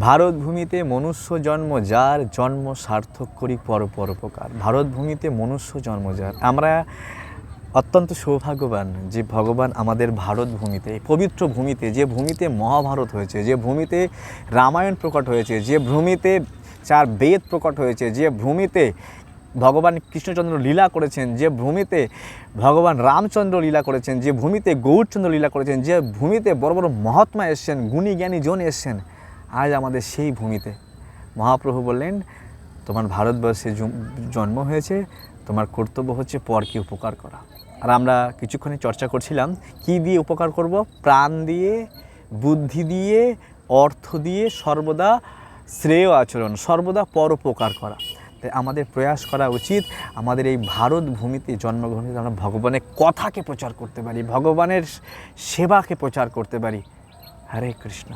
ভারত ভূমিতে মনুষ্য জন্ম যার, জন্ম সার্থক করি পরোপকার। ভারত ভূমিতে মনুষ্য জন্ম যার। আমরা অত্যন্ত সৌভাগ্যবান যে ভগবান আমাদের ভারত ভূমিতে, পবিত্র ভূমিতে, যে ভূমিতে মহাভারত হয়েছে, যে ভূমিতে রামায়ণ প্রকট হয়েছে, যে ভূমিতে 4 বেদ প্রকট হয়েছে, যে ভূমিতে ভগবান কৃষ্ণচন্দ্র লীলা করেছেন, যে ভূমিতে ভগবান রামচন্দ্র লীলা করেছেন, যে ভূমিতে গৌরচন্দ্র লীলা করেছেন, যে ভূমিতে বড় বড় মহাত্মা এসছেন, গুণী জ্ঞানী জন এসছেন, আজ আমাদের সেই ভূমিতে মহাপ্রভু বললেন, তোমার ভারতবর্ষে জন্ম হয়েছে, তোমার কর্তব্য হচ্ছে পরকে উপকার করা। আর আমরা কিছুক্ষণই চর্চা করছিলাম কি দিয়ে উপকার করব? প্রাণ দিয়ে, বুদ্ধি দিয়ে, অর্থ দিয়ে, সর্বদা শ্রেয় আচরণ, সর্বদা পরোপকার করা। তাই আমাদের প্রয়াস করা উচিত আমাদের এই ভারত ভূমিতে জন্মগ্রহণ করে আমরা ভগবানের কথাকে প্রচার করতে পারি, ভগবানের সেবাকে প্রচার করতে পারি। হরে কৃষ্ণ।